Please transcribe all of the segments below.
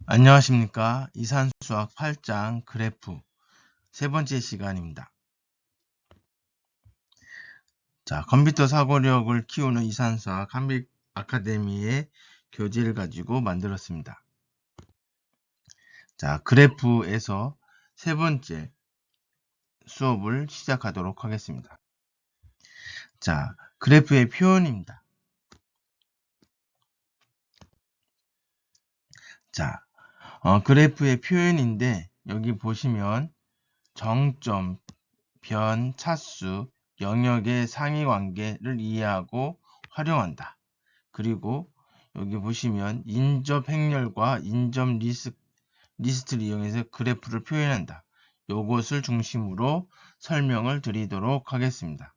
안녕하십니까. 이산수학 8장 그래프 세 번째 시간입니다. 자, 컴퓨터 사고력을 키우는 이산수학 한빛 아카데미의 교재를 가지고 만들었습니다. 자, 그래프에서 세 번째 수업을 시작하도록 하겠습니다. 자, 그래프의 표현입니다. 자, 그래프의 표현인데 여기 보시면 정점, 변, 차수, 영역의 상위관계를 이해하고 활용한다. 그리고 여기 보시면 인접 행렬과 인접 리스트를 이용해서 그래프를 표현한다. 요것을 중심으로 설명을 드리도록 하겠습니다.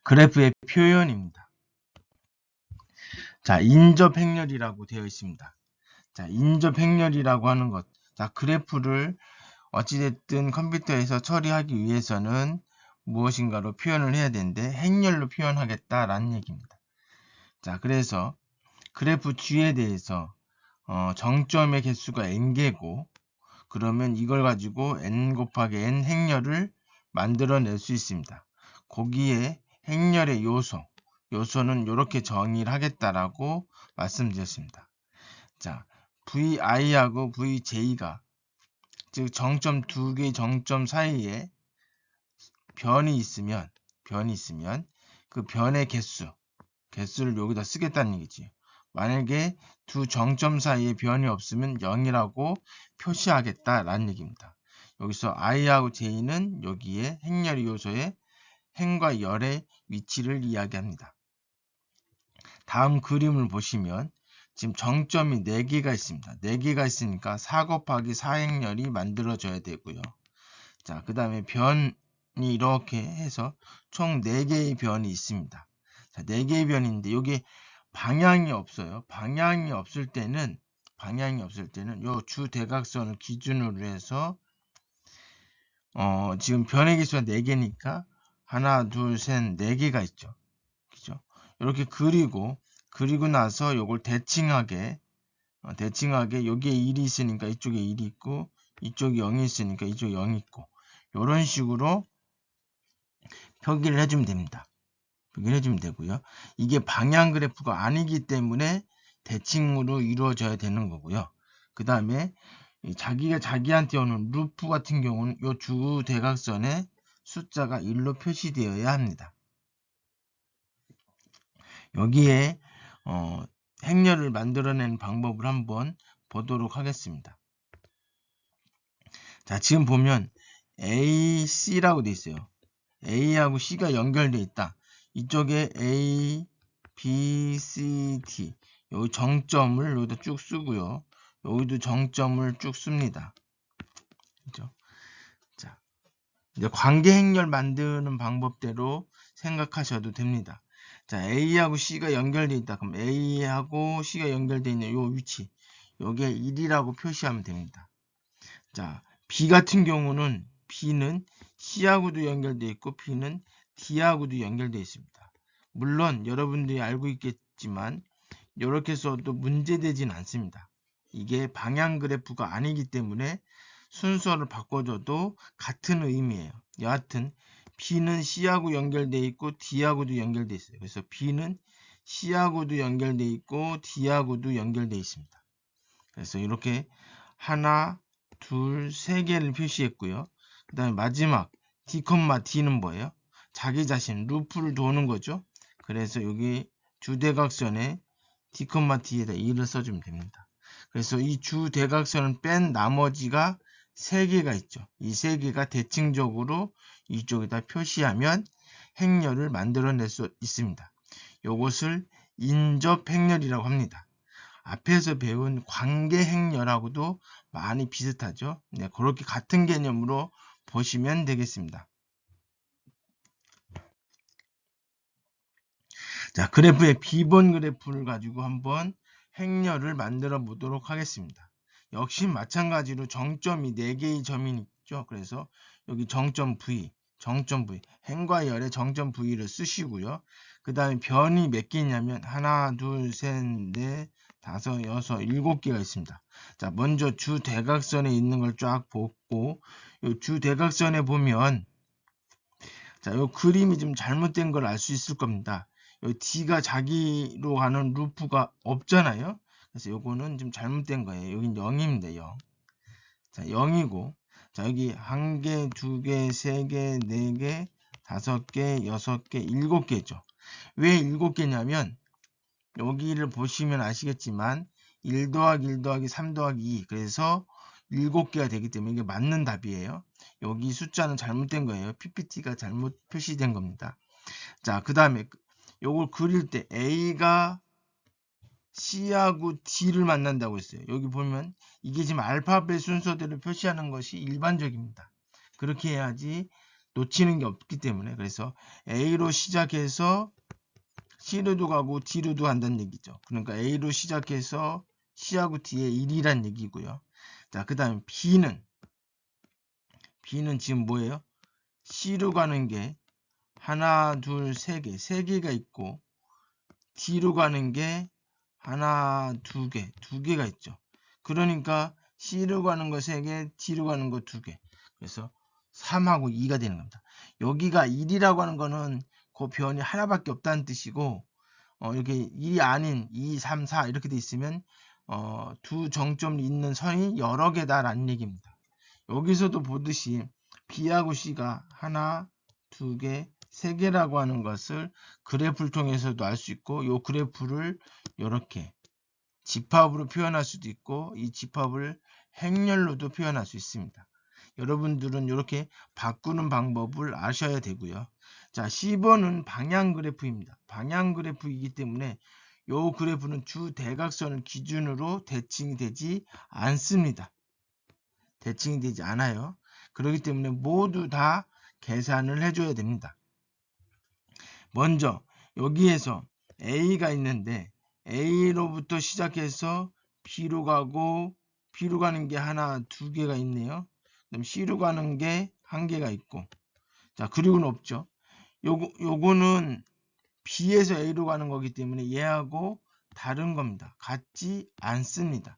그래프의 표현입니다. 자, 인접 행렬이라고 되어 있습니다. 자, 인접 행렬이라고 하는 것. 자, 그래프를 어찌됐든 컴퓨터에서 처리하기 위해서는 무엇인가로 표현을 해야 되는데 행렬로 표현하겠다라는 얘기입니다. 자, 그래서 그래프 G에 대해서 정점의 개수가 n개고 그러면 이걸 가지고 n 곱하기 n 행렬을 만들어낼 수 있습니다. 거기에 행렬의 요소는 이렇게 정의를 하겠다라고 말씀드렸습니다. 자, VI하고 VJ가 즉 정점 두 개의 정점 사이에 변이 있으면 그 변의 개수를 여기다 쓰겠다는 얘기지. 만약에 두 정점 사이에 변이 없으면 0이라고 표시하겠다라는 얘기입니다. 여기서 i하고 j는 여기에 행렬 요소의 행과 열의 위치를 이야기합니다. 다음 그림을 보시면 지금 정점이 4개가 있습니다. 4개가 있으니까 4 곱하기 4 행렬이 만들어져야 되고요. 자, 그 다음에 변이 이렇게 해서 총 4개의 변이 있습니다. 자, 4개의 변인데 여기 방향이 없어요. 방향이 없을 때는 요 주대각선을 기준으로 해서 지금 변의 개수가 4개니까 하나, 둘, 셋, 4개가 있죠. 그죠? 이렇게 그리고 나서 요걸 대칭하게 여기에 1이 있으니까 이쪽에 1이 있고 이쪽에 0이 있으니까 이쪽에 0이 있고 이런 식으로 표기를 해주면 됩니다. 표기를 해주면 되고요. 이게 방향 그래프가 아니기 때문에 대칭으로 이루어져야 되는 거고요. 그 다음에 자기가 자기한테 오는 루프 같은 경우는 이 주대각선에 숫자가 1로 표시되어야 합니다. 여기에 행렬을 만들어내는 방법을 한번 보도록 하겠습니다. 자, 지금 보면 A, C라고 되어 있어요. A하고 C가 연결되어 있다. 이쪽에 A, B, C, D 여기 정점을 여기다 쭉 쓰고요. 여기도 정점을 쭉 씁니다. 그죠? 자, 이제 관계 행렬 만드는 방법대로 생각하셔도 됩니다. 자, A하고 C가 연결되어 있다. 그럼 A하고 C가 연결되어 있는 이 위치 여기에 1이라고 표시하면 됩니다. 자, B 같은 경우는 B는 C하고도 연결되어 있고 B는 D하고도 연결되어 있습니다. 물론 여러분들이 알고 있겠지만 이렇게 써도 문제되진 않습니다. 이게 방향 그래프가 아니기 때문에 순서를 바꿔줘도 같은 의미예요. 여하튼 B는 C하고 연결되어 있고 D하고도 연결되어 있어요. 그래서 B는 C하고도 연결되어 있고 D하고도 연결되어 있습니다. 그래서 이렇게 하나, 둘, 세 개를 표시했고요. 그 다음에 마지막 D, D는 뭐예요? 자기 자신 루프를 도는 거죠. 그래서 여기 주대각선에 D, D에다 2를 써주면 됩니다. 그래서 이 주대각선을 뺀 나머지가 3개가 있죠. 이 3개가 대칭적으로 이쪽에다 표시하면 행렬을 만들어낼 수 있습니다. 이것을 인접 행렬이라고 합니다. 앞에서 배운 관계 행렬하고도 많이 비슷하죠. 네, 그렇게 같은 개념으로 보시면 되겠습니다. 자, 그래프의 비번 그래프를 가지고 한번 행렬을 만들어 보도록 하겠습니다. 역시 마찬가지로 정점이 4개의 점이 있죠. 그래서 여기 정점 V, 행과 열의 정점 V를 쓰시고요. 그 다음에 변이 몇 개 있냐면 하나, 둘, 셋, 넷, 다섯, 여섯, 7개가 있습니다. 자, 먼저 주대각선에 있는 걸 쫙 보고 이 주대각선에 보면 자, 이 그림이 좀 잘못된 걸 알 수 있을 겁니다. 이 D가 자기로 가는 루프가 없잖아요. 그래서 요거는 좀 잘못된 거예요. 여긴 0입니다. 0. 자, 0이고 자, 여기 1개, 2개, 3개, 4개, 5개, 6개, 7개죠. 왜 7개냐면 여기를 보시면 아시겠지만 1 더하기 1 더하기 3 더하기 2 그래서 7개가 되기 때문에 이게 맞는 답이에요. 여기 숫자는 잘못된 거예요. PPT가 잘못 표시된 겁니다. 자, 그 다음에 요걸 그릴 때 A가 C하고 D를 만난다고 했어요. 여기 보면 이게 지금 알파벳 순서대로 표시하는 것이 일반적입니다. 그렇게 해야지 놓치는 게 없기 때문에 그래서 A로 시작해서 C로도 가고 D로도 간다는 얘기죠. 그러니까 A로 시작해서 C하고 D에 1이란 얘기고요. 자, 그 다음에 B는 지금 뭐예요? C로 가는 게 하나, 둘, 세 개가 있고 D로 가는 게 하나, 두 개가 있죠. 그러니까 C로 가는 거 3개, D로 가는 거 2개. 그래서 3하고 2가 되는 겁니다. 여기가 1이라고 하는 거는 그 변이 하나밖에 없다는 뜻이고 이렇게 1이 아닌 2, 3, 4 이렇게 돼 있으면 두 정점이 있는 선이 여러 개다라는 얘기입니다. 여기서도 보듯이 B하고 C가 하나, 2개, 3개라고 하는 것을 그래프를 통해서도 알 수 있고 이 그래프를 이렇게 집합으로 표현할 수도 있고 이 집합을 행렬로도 표현할 수 있습니다. 여러분들은 이렇게 바꾸는 방법을 아셔야 되고요. 자, 10번은 방향 그래프입니다. 방향 그래프이기 때문에 이 그래프는 주대각선을 기준으로 대칭이 되지 않습니다. 대칭이 되지 않아요. 그렇기 때문에 모두 다 계산을 해줘야 됩니다. 먼저 여기에서 A가 있는데 A로부터 시작해서 B로 가고 B로 가는 게 하나, 2개가 있네요. 그다음 C로 가는 게 1개가 있고 자, 그리고는 없죠. 요거는 B에서 A로 가는 거기 때문에 얘하고 다른 겁니다. 같지 않습니다.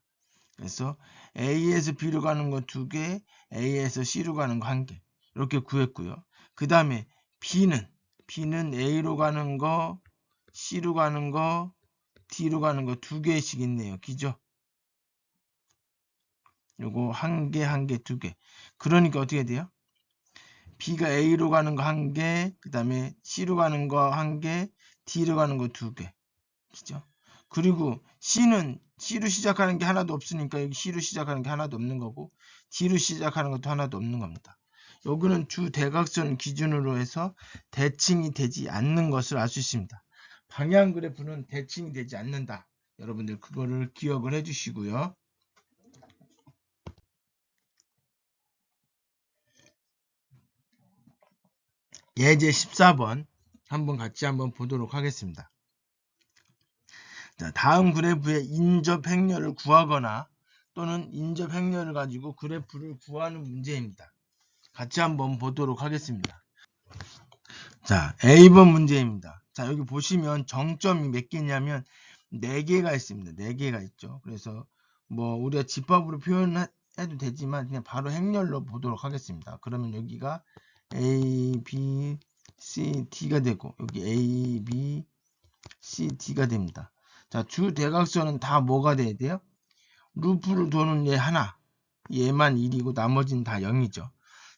그래서 A에서 B로 가는 거 2개, A에서 C로 가는 거 1개 이렇게 구했고요. 그 다음에 B는 A로 가는 거, C로 가는 거, D로 가는 거 2개씩 있네요. 그죠? 요거 1개, 1개, 2개. 그러니까 어떻게 돼요? B가 A로 가는 거 1개, 그 다음에 C로 가는 거 1개, D로 가는 거 2개. 그죠? 그리고 C는 C로 시작하는 게 하나도 없으니까 여기 C로 시작하는 게 하나도 없는 거고 D로 시작하는 것도 하나도 없는 겁니다. 여기는 주대각선 기준으로 해서 대칭이 되지 않는 것을 알 수 있습니다. 방향 그래프는 대칭이 되지 않는다. 여러분들 그거를 기억을 해 주시고요. 예제 14번 같이 한번 보도록 하겠습니다. 자, 다음 그래프의 인접 행렬을 구하거나 또는 인접 행렬을 가지고 그래프를 구하는 문제입니다. 같이 한번 보도록 하겠습니다. 자, A번 문제입니다. 자, 여기 보시면 정점이 몇 개냐면 4개가 있습니다. 4개가 있죠. 그래서 뭐 우리가 집합으로 표현해도 되지만 그냥 바로 행렬로 보도록 하겠습니다. 그러면 여기가 A, B, C, D가 되고 여기 A, B, C, D가 됩니다. 자, 주대각선은 다 뭐가 돼야 돼요? 루프를 도는 얘 하나, 얘만 1이고 나머지는 다 0이죠.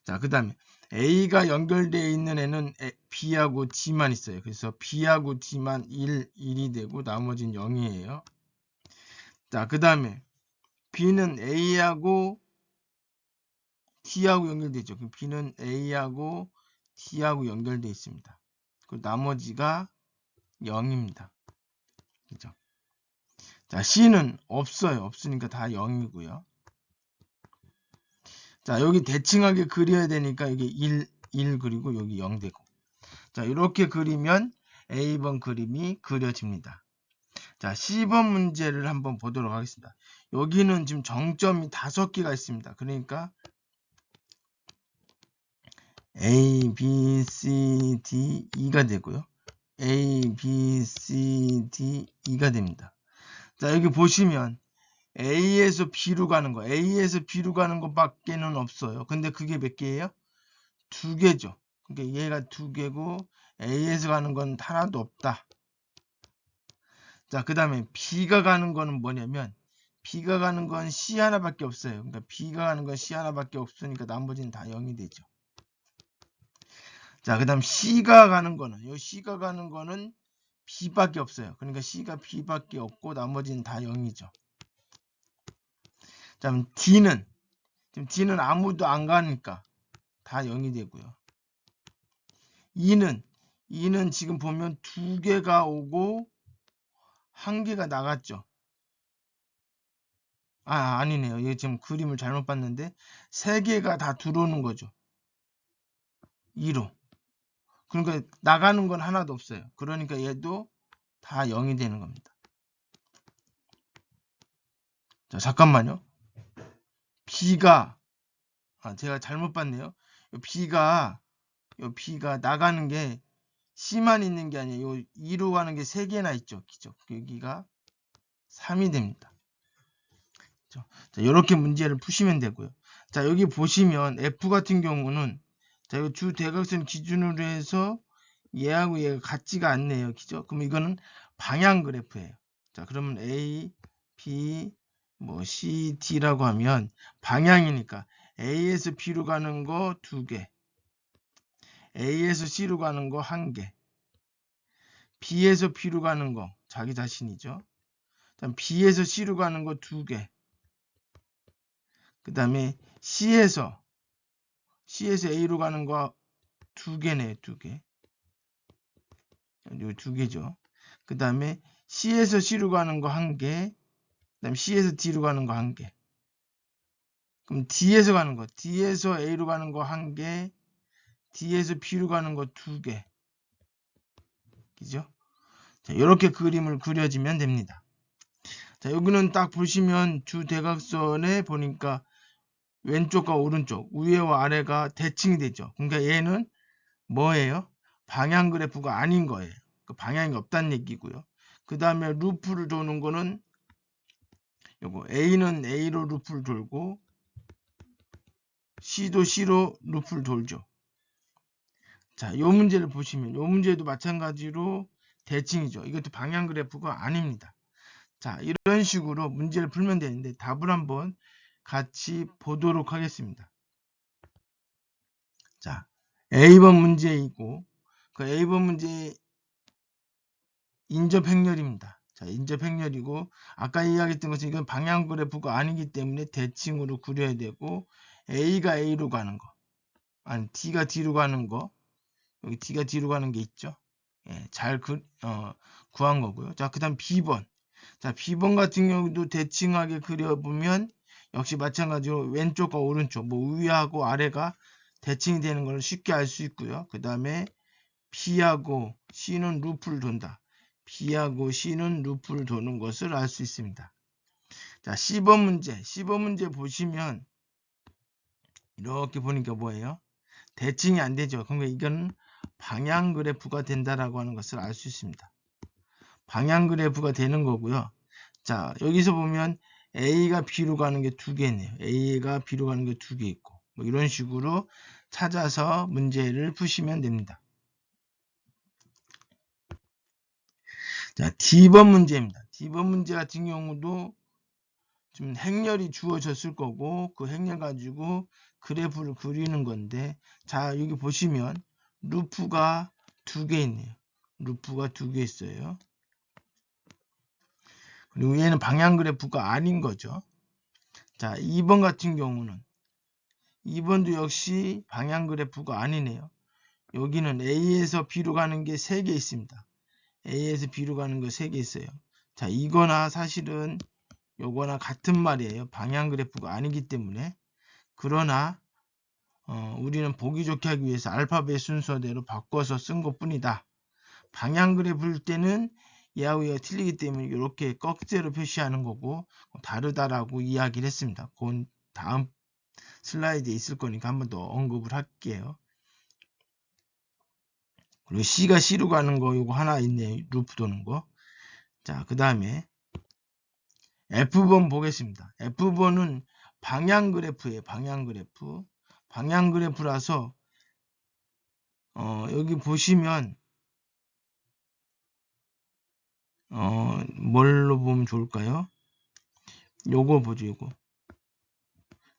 자, 그 다음에 A가 연결되어 있는 애는 B하고 D만 있어요. 그래서 B하고 D만 1이 되고 나머지는 0이에요. 자, 그 다음에 B는 A하고 D하고 연결되죠. 그럼 B는 A하고 D하고 연결되어 있습니다. 그 나머지가 0입니다. 그죠? 자, C는 없어요. 없으니까 다 0이고요. 자, 여기 대칭하게 그려야 되니까 여기 1 그리고 여기 0 되고. 자, 이렇게 그리면 A번 그림이 그려집니다. 자, C번 문제를 한번 보도록 하겠습니다. 여기는 지금 정점이 5개가 있습니다. 그러니까 A, B, C, D, E가 되고요. A, B, C, D, E가 됩니다. 자, 여기 보시면 A에서 B로 가는 거, A에서 B로 가는 것밖에는 없어요. 근데 그게 몇 개예요? 2개죠. 그러니까 얘가 2개고 A에서 가는 건 하나도 없다. 자, 그 다음에 B가 가는 거는 뭐냐면 B가 가는 건 C 하나밖에 없어요. 그러니까 B가 가는 건 C 하나밖에 없으니까 나머지는 다 0이 되죠. 자, 그 다음 C가 가는 거는 요 C가 가는 거는 B밖에 없어요. 그러니까 C가 B밖에 없고 나머지는 다 0이죠. 자, 그럼 D는 지금 D는 아무도 안 가니까 다 0이 되고요. E는 지금 보면 2개가 오고 1개가 나갔죠. 아니네요. 이게 지금 그림을 잘못 봤는데 3개가 다 들어오는 거죠. 2로. 그러니까 나가는 건 하나도 없어요. 그러니까 얘도 다 0이 되는 겁니다. 자, 잠깐만요. B가 제가 잘못 봤네요. 요 B가 나가는 게 C만 있는 게 아니에요. 요 2로 가는 게 3개나 있죠. 그죠? 여기가 3이 됩니다. 자, 이렇게 문제를 푸시면 되고요. 자, 여기 보시면 F 같은 경우는 자, 이거 주 대각선 기준으로 해서 얘하고 얘가 같지가 않네요. 그죠? 그럼 이거는 방향 그래프예요. 자, 그러면 A, B, 뭐 C, D라고 하면 방향이니까 A에서 B로 가는 거 2개, A에서 C로 가는 거 1개, B에서 B로 가는 거 자기 자신이죠. 그다음 B에서 C로 가는 거 2개, 그 다음에 C에서 A로 가는 거 2개네, 2개. 요 2개죠. 그 다음에 C에서 C로 가는 거 1개, 그 다음에 C에서 D로 가는 거 1개. 그럼 D에서 가는 거, D에서 A로 가는 거 1개, D에서 B로 가는 거 2개. 그죠? 자, 이렇게 그림을 그려지면 됩니다. 자, 여기는 딱 보시면 주 대각선에 보니까 왼쪽과 오른쪽, 위와 아래가 대칭이 되죠. 그러니까 얘는 뭐예요? 방향 그래프가 아닌 거예요. 그 방향이 없다는 얘기고요. 그 다음에 루프를 도는 거는 요거 A는 A로 루프를 돌고 C도 C로 루프를 돌죠. 자, 요 문제를 보시면 요 문제도 마찬가지로 대칭이죠. 이것도 방향 그래프가 아닙니다. 자, 이런 식으로 문제를 풀면 되는데 답을 한번 같이 보도록 하겠습니다. 자, A번 문제이고 그 A번 문제 인접 행렬입니다. 자, 인접 행렬이고 아까 이야기했던 것은 이건 방향 그래프가 아니기 때문에 대칭으로 그려야 되고 A가 A로 가는 거, 아니 D가 D로 가는 거, 여기 D가 D로 가는 게 있죠. 예, 잘 구한 거고요. 자, 그다음 B번. 자, B번 같은 경우도 대칭하게 그려보면 역시 마찬가지로 왼쪽과 오른쪽, 뭐 위하고 아래가 대칭이 되는 걸 쉽게 알 수 있고요. 그 다음에 B하고 C는 루프를 돈다. B하고 C는 루프를 도는 것을 알 수 있습니다. 자, C번 문제 보시면 이렇게 보니까 뭐예요? 대칭이 안 되죠. 그러니까 이건 방향 그래프가 된다라고 하는 것을 알 수 있습니다. 방향 그래프가 되는 거고요. 자, 여기서 보면 A가 B로 가는 게 2개네요. A가 B로 가는 게 2개 있고 뭐 이런 식으로 찾아서 문제를 푸시면 됩니다. 자, D번 문제입니다. D번 문제 같은 경우도 좀 행렬이 주어졌을 거고 그 행렬 가지고 그래프를 그리는 건데 자, 여기 보시면 루프가 2개 있네요. 루프가 2개 있어요. 그리고 얘는 방향 그래프가 아닌 거죠. 자, 2번 같은 경우는 2번도 역시 방향 그래프가 아니네요. 여기는 A에서 B로 가는 게 3개 있습니다. A에서 B로 가는 거 3개 있어요. 자, 이거나 사실은 요거나 같은 말이에요. 방향 그래프가 아니기 때문에. 그러나 우리는 보기 좋게 하기 위해서 알파벳 순서대로 바꿔서 쓴 것 뿐이다. 방향 그래프일 때는 얘하고 얘가 틀리기 때문에 이렇게 꺽쇠로 표시하는 거고 다르다라고 이야기를 했습니다. 그건 다음 슬라이드에 있을 거니까 한 번 더 언급을 할게요. 그리고 C가 C로 가는 거 요거 하나 있네요. 루프 도는 거. 자, 그 다음에 F번 보겠습니다. F번은 방향 그래프예요. 방향 그래프. 방향 그래프라서 여기 보시면 뭘로 보면 좋을까요? 요거 보죠. 요거.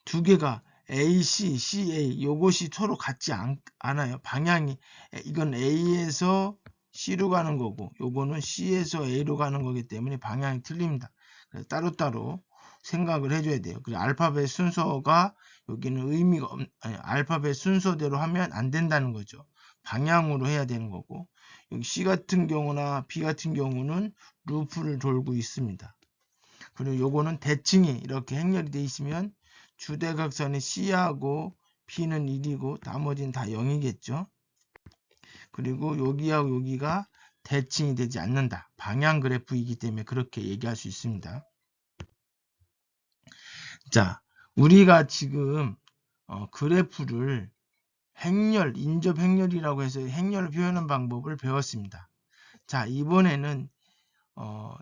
두 개가 AC, CA 요것이 서로 같지 않아요. 방향이 이건 A에서 C로 가는 거고 요거는 C에서 A로 가는 거기 때문에 방향이 틀립니다. 그래서 따로따로 생각을 해줘야 돼요. 그리고 알파벳 순서가 여기는 의미가 아니, 알파벳 순서대로 하면 안 된다는 거죠. 방향으로 해야 되는 거고 여기 C 같은 경우나 B 같은 경우는 루프를 돌고 있습니다. 그리고 요거는 대칭이 이렇게 행렬이 되어 있으면 주대각선의 C하고 B는 1이고 나머지는 다 0이겠죠. 그리고 여기하고 여기가 대칭이 되지 않는다. 방향 그래프이기 때문에 그렇게 얘기할 수 있습니다. 자, 우리가 지금 그래프를 행렬, 인접 행렬이라고 해서 행렬을 표현하는 방법을 배웠습니다. 자, 이번에는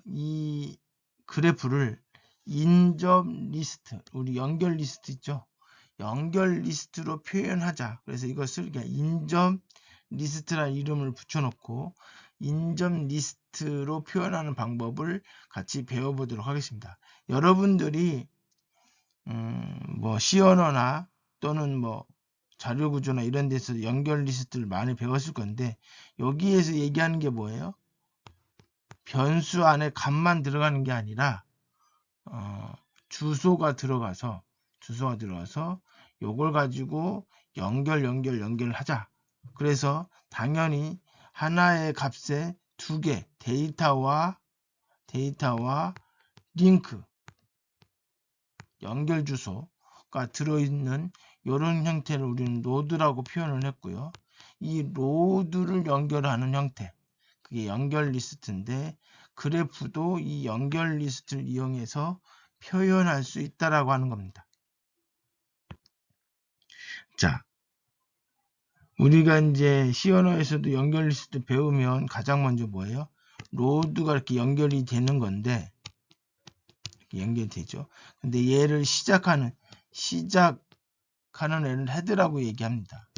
이 그래프를 인접 리스트, 우리 연결 리스트 있죠? 연결 리스트로 표현하자. 그래서 이것을 그냥 인접 리스트라는 이름을 붙여놓고 인접 리스트로 표현하는 방법을 같이 배워보도록 하겠습니다. 여러분들이 뭐 C언어나 또는 뭐 자료구조나 이런 데서 연결 리스트를 많이 배웠을 건데 여기에서 얘기하는 게 뭐예요? 변수 안에 값만 들어가는 게 아니라 주소가 들어가서 요걸 가지고 연결을 하자. 그래서 당연히 하나의 값에 두 개 데이터와 링크 연결 주소가 들어있는 이런 형태를 우리는 로드라고 표현을 했고요. 이 로드를 연결하는 형태 그게 연결 리스트인데 그래프도 이 연결 리스트를 이용해서 표현할 수 있다라고 하는 겁니다. 자, 우리가 이제 C 언어에서도 연결 리스트 배우면 가장 먼저 뭐예요? 로드가 이렇게 연결이 되는 건데 이렇게 연결되죠. 근데 얘를 시작하는 애를 헤드라고 얘기합니다.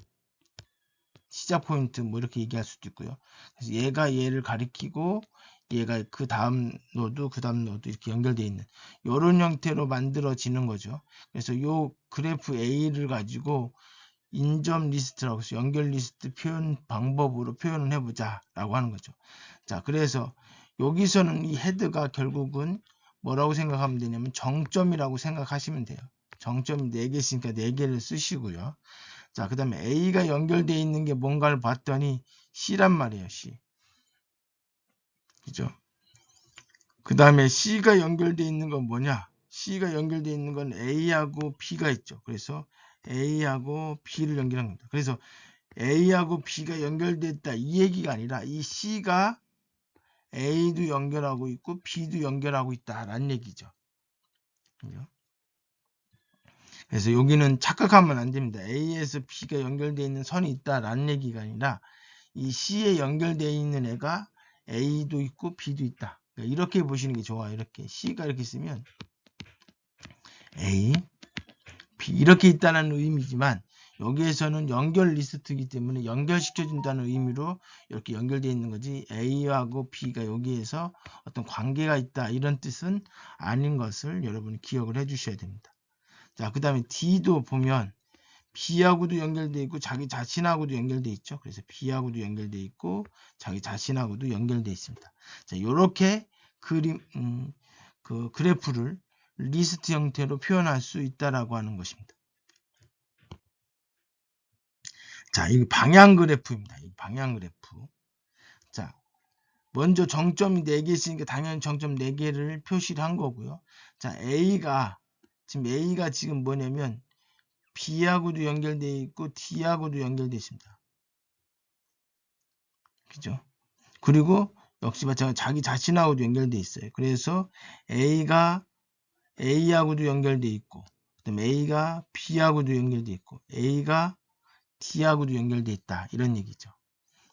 시작 포인트 뭐 이렇게 얘기할 수도 있고요. 그래서 얘가 얘를 가리키고 얘가 그 다음 노드 이렇게 연결되어 있는 이런 형태로 만들어지는 거죠. 그래서 요 그래프 A를 가지고 인접 리스트라고 해서 연결 리스트 표현 방법으로 표현을 해보자 라고 하는 거죠. 자, 그래서 여기서는 이 헤드가 결국은 뭐라고 생각하면 되냐면 정점이라고 생각하시면 돼요. 정점이 4개 있으니까 4개를 쓰시고요. 자, 그 다음에 A가 연결되어 있는 게 뭔가를 봤더니 C란 말이에요. C. 그죠? 그 다음에 C가 연결되어 있는 건 뭐냐? C가 연결되어 있는 건 A하고 B가 있죠. 그래서 A하고 B를 연결한 겁니다. 그래서 A하고 B가 연결됐다 이 얘기가 아니라 이 C가 A도 연결하고 있고 B도 연결하고 있다라는 얘기죠. 그죠? 그래서 여기는 착각하면 안 됩니다. A에서 B가 연결되어 있는 선이 있다라는 얘기가 아니라 이 C에 연결되어 있는 애가 A도 있고 B도 있다. 그러니까 이렇게 보시는 게 좋아요. 이렇게 C가 이렇게 있으면 A, B 이렇게 있다는 의미지만 여기에서는 연결 리스트이기 때문에 연결시켜준다는 의미로 이렇게 연결되어 있는 거지 A하고 B가 여기에서 어떤 관계가 있다 이런 뜻은 아닌 것을 여러분이 기억을 해 주셔야 됩니다. 자, 그 다음에 D도 보면 B하고도 연결되어 있고 자기 자신하고도 연결되어 있죠. 그래서 B하고도 연결되어 있고 자기 자신하고도 연결되어 있습니다. 자, 이렇게 그 그래프를 리스트 형태로 표현할 수 있다라고 하는 것입니다. 자, 이 방향 그래프입니다. 이 방향 그래프. 자, 먼저 정점이 4개 있으니까 당연히 정점 4개를 표시를 한 거고요. 자, A가 지금 뭐냐면 B하고도 연결되어 있고 D하고도 연결되어 있습니다. 그죠? 그리고 역시 마찬가지로 자기 자신하고도 연결되어 있어요. 그래서 A가 A하고도 연결되어 있고 그다음에 A가 B하고도 연결되어 있고 A가 D하고도 연결되어 있다. 이런 얘기죠.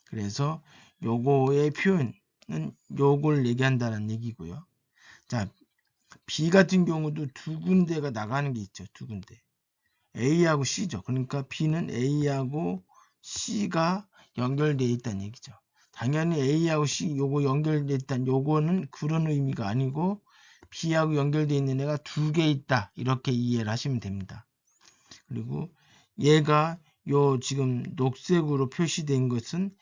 그래서 요거의 표현은 요걸 얘기한다는 얘기고요. 자, B 같은 경우도 두 군데가 나가는 게 있죠. 두 군데. A하고 C죠. 그러니까 B는 A하고 C가 연결되어 있다는 얘기죠. 당연히 A하고 C 요거 연결되어 있다는 요거는 그런 의미가 아니고 B하고 연결되어 있는 애가 두 개 있다. 이렇게 이해를 하시면 됩니다. 그리고 얘가 요 지금 녹색으로 표시된 것은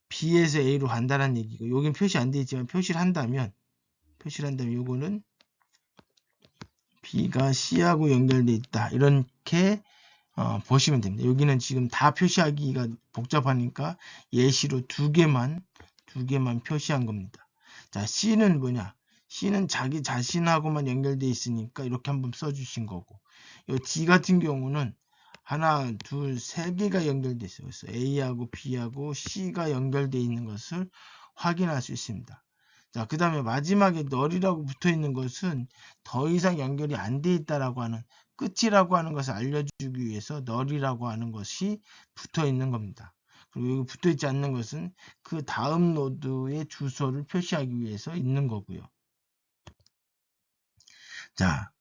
B에서 A로 간다는 얘기고 여긴 표시 안 되어 있지만 표시를 한다면 요거는 B가 C하고 연결되어 있다. 이렇게 보시면 됩니다. 여기는 지금 다 표시하기가 복잡하니까 예시로 두 개만 표시한 겁니다. 자, C는 뭐냐? C는 자기 자신하고만 연결되어 있으니까 이렇게 한번 써주신 거고, 이 D 같은 경우는 하나, 둘, 세 개가 연결되어 있어요. 그래서 A하고 B하고 C가 연결되어 있는 것을 확인할 수 있습니다. 자, 그 다음에 마지막에 널이라고 붙어 있는 것은 더 이상 연결이 안 돼 있다라고 하는 끝이라고 하는 것을 알려주기 위해서 널이라고 하는 것이 붙어 있는 겁니다. 그리고 여기 붙어 있지 않는 것은 그 다음 노드의 주소를 표시하기 위해서 있는 거고요. 자,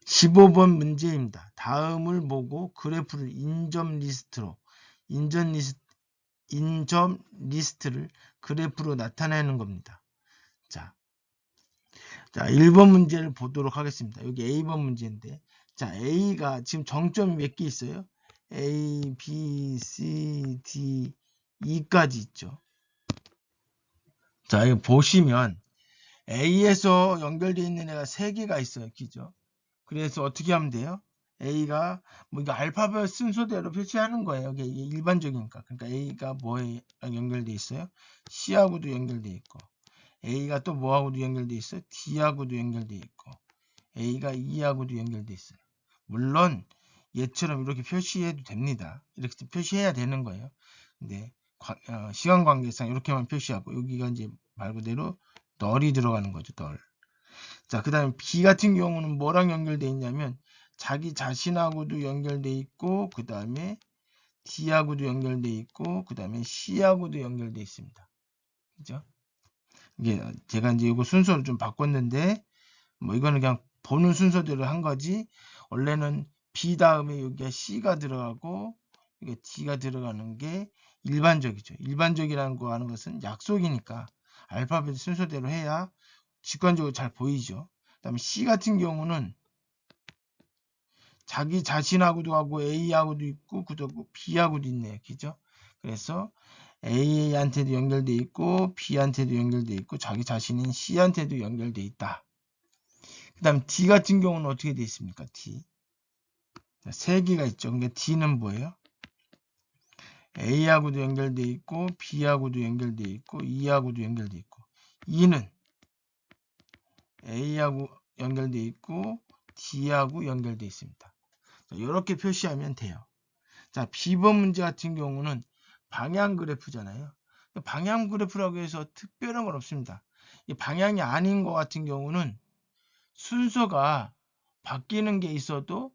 15번 문제입니다. 다음을 보고 그래프를 인점 리스트를 그래프로 나타내는 겁니다. 자, 1번 문제를 보도록 하겠습니다. 여기 A번 문제인데, 자, A가 지금 정점이 몇 개 있어요? A, B, C, D, E까지 있죠. 자, 이거 보시면 A에서 연결되어 있는 애가 3개가 있어요. 그죠? 그래서 어떻게 하면 돼요? A가 뭐 이거 알파벳 순서대로 표시하는 거예요. 이게 일반적이니까. 그러니까 A가 뭐에 연결되어 있어요? C하고도 연결되어 있고, A가 또 뭐하고도 연결되어 있어요? D하고도 연결되어 있고, A가 E하고도 연결되어 있어요. 물론 얘처럼 이렇게 표시해도 됩니다. 이렇게 표시해야 되는 거예요. 근데 시간 관계상 이렇게만 표시하고, 여기가 이제 말 그대로 널이 들어가는 거죠. 널. 자, 그 다음에 B 같은 경우는 뭐랑 연결되어 있냐면 자기 자신하고도 연결되어 있고, 그 다음에 D하고도 연결되어 있고, 그 다음에 C하고도 연결되어 있습니다. 그죠? 이게 제가 이제 이거 순서를 좀 바꿨는데, 뭐 이거는 그냥 보는 순서대로 한 거지, 원래는 B 다음에 여기가 C가 들어가고 이게 D가 들어가는 게 일반적이죠. 일반적이라는 거 하는 것은 약속이니까 알파벳 순서대로 해야 직관적으로 잘 보이죠. 그 다음에 C 같은 경우는 자기 자신하고도 하고 A하고도 있고 그리고 B하고도 있네요. 그죠? 그래서 A한테도 연결돼 있고 B한테도 연결돼 있고 자기 자신인 C한테도 연결돼 있다. 그 다음 D 같은 경우는 어떻게 되어 있습니까? D. 3개가 있죠. 그러니까 D는 뭐예요? A하고도 연결돼 있고 B하고도 연결돼 있고 E하고도 연결돼 있고, E는 A하고 연결돼 있고 D하고 연결돼 있습니다. 이렇게 표시하면 돼요. 자, B번 문제 같은 경우는 방향 그래프잖아요. 방향 그래프라고 해서 특별한 건 없습니다. 이 방향이 아닌 것 같은 경우는 순서가 바뀌는 게 있어도,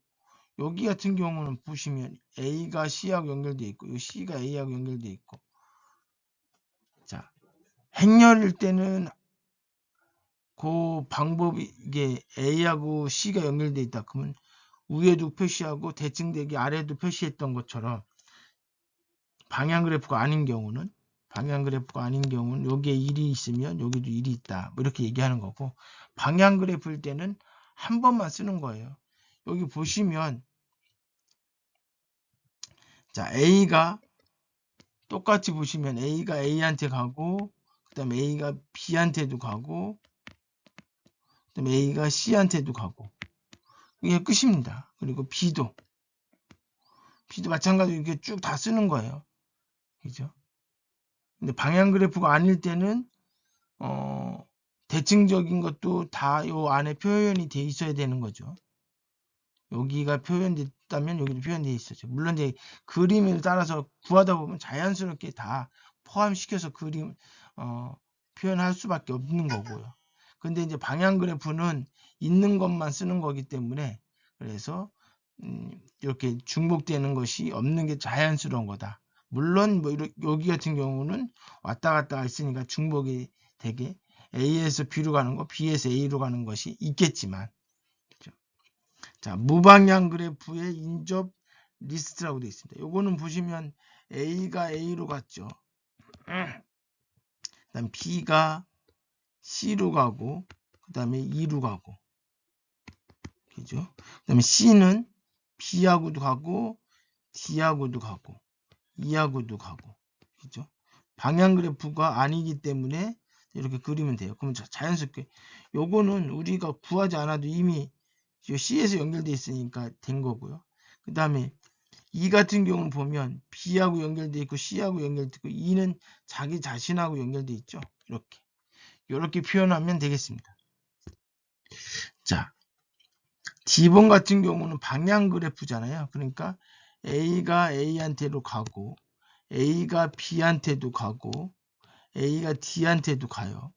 여기 같은 경우는 보시면 A가 C하고 연결되어 있고 C가 A하고 연결되어 있고, 자, 행렬일 때는 그 방법이 이게 A하고 C가 연결되어 있다 그러면 위에도 표시하고 대칭되기 아래도 표시했던 것처럼, 방향 그래프가 아닌 경우는 여기에 1이 있으면 여기도 1이 있다, 뭐 이렇게 얘기하는 거고, 방향 그래프일 때는 한 번만 쓰는 거예요. 여기 보시면 자, A가 똑같이 보시면 A가 A한테 가고, 그 다음에 A가 B한테도 가고, 그 다음에 A가 C한테도 가고, 이게 끝입니다. 그리고 B도 마찬가지로 이렇게 쭉 다 쓰는 거예요. 그죠? 근데 방향 그래프가 아닐 때는 대칭적인 것도 다 요 안에 표현이 돼 있어야 되는 거죠. 여기가 표현됐다면 여기도 표현되어 있었죠. 물론 이제 그림을 따라서 구하다 보면 자연스럽게 다 포함시켜서 그림 표현할 수밖에 없는 거고요. 근데 이제 방향 그래프는 있는 것만 쓰는 거기 때문에, 그래서 이렇게 중복되는 것이 없는 게 자연스러운 거다. 물론 뭐 여기 같은 경우는 왔다 갔다 있으니까 중복이 되게 A에서 B로 가는 거, B에서 A로 가는 것이 있겠지만, 그렇죠? 자, 무방향 그래프의 인접 리스트라고 되어 있습니다. 요거는 보시면 A가 A로 갔죠. 그다음 B가 C로 가고, 그다음에 E로 가고, 그죠? 그다음에 C는 B하고도 가고, D하고도 가고, E하고도 가고, 그죠? 방향 그래프가 아니기 때문에 이렇게 그리면 돼요. 그러면 자연스럽게 요거는 우리가 구하지 않아도 이미 C에서 연결돼 있으니까 된 거고요. 그 다음에 E 같은 경우는 보면 B하고 연결돼 있고 C하고 연결돼 있고 E는 자기 자신하고 연결돼 있죠. 이렇게 표현하면 되겠습니다. 자, D번 같은 경우는 방향 그래프잖아요. 그러니까 A가 A한테로 가고 A가 B한테도 가고 A가 D한테도 가요.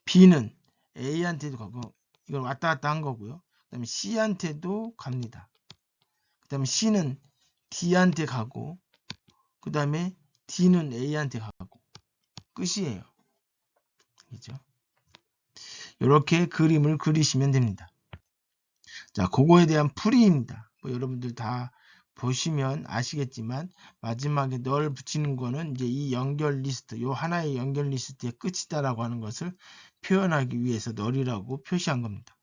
B는 A한테도 가고 이걸 왔다 갔다 한 거고요. 그 다음에 C한테도 갑니다. 그 다음에 C는 D한테 가고 그 다음에 D는 A한테 가고 끝이에요. 그죠? 이렇게 그림을 그리시면 됩니다. 자, 그거에 대한 풀이입니다. 뭐 여러분들 다 보시면 아시겠지만 마지막에 널 붙이는 거는 이제 이 연결 리스트, 요 하나의 연결 리스트의 끝이다라고 하는 것을 표현하기 위해서 널이라고 표시한 겁니다.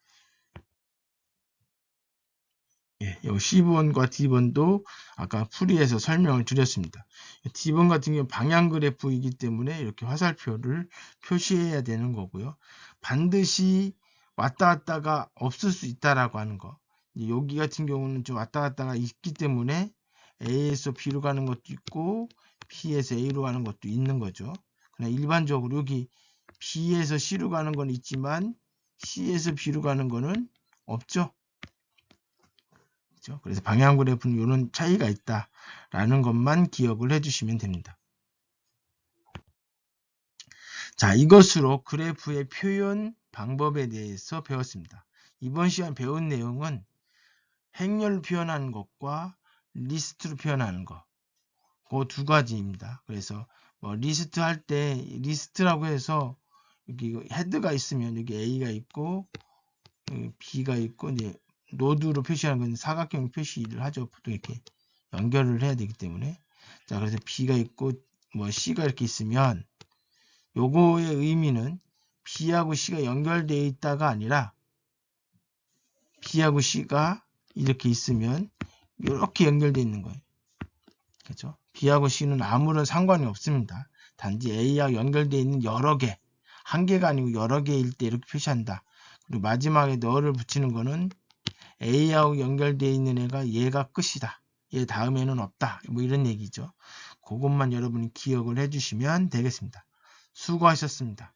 예, 요 C번과 D번도 아까 풀이해서 설명을 드렸습니다. D번 같은 경우 방향 그래프이기 때문에 이렇게 화살표를 표시해야 되는 거고요. 반드시 왔다 갔다가 없을 수 있다라고 하는 거. 여기 같은 경우는 좀 왔다 갔다가 있기 때문에 A에서 B로 가는 것도 있고 B에서 A로 가는 것도 있는 거죠. 그냥 일반적으로 여기 B에서 C로 가는 건 있지만 C에서 B로 가는 거는 없죠. 그래서 방향 그래프는 이런 차이가 있다라는 것만 기억을 해주시면 됩니다. 자, 이것으로 그래프의 표현 방법에 대해서 배웠습니다. 이번 시간 배운 내용은 행렬 표현하는 것과 리스트로 표현하는 것, 그 두 가지입니다. 그래서 뭐 리스트 할 때 리스트라고 해서 여기 헤드가 있으면 여기 A가 있고 B가 있고 이제 노드로 표시하는 건 사각형 표시를 하죠. 보통 이렇게 연결을 해야 되기 때문에. 자, 그래서 B가 있고 뭐 C가 이렇게 있으면 요거의 의미는 B하고 C가 연결되어 있다가 아니라 B하고 C가 이렇게 있으면 이렇게 연결되어 있는 거예요. 그렇죠? B하고 C는 아무런 상관이 없습니다. 단지 A하고 연결되어 있는 여러 개, 한 개가 아니고 여러 개일 때 이렇게 표시한다. 그리고 마지막에 너를 붙이는 거는 A하고 연결되어 있는 애가 얘가 끝이다. 얘 다음에는 없다. 뭐 이런 얘기죠. 그것만 여러분이 기억을 해주시면 되겠습니다. 수고하셨습니다.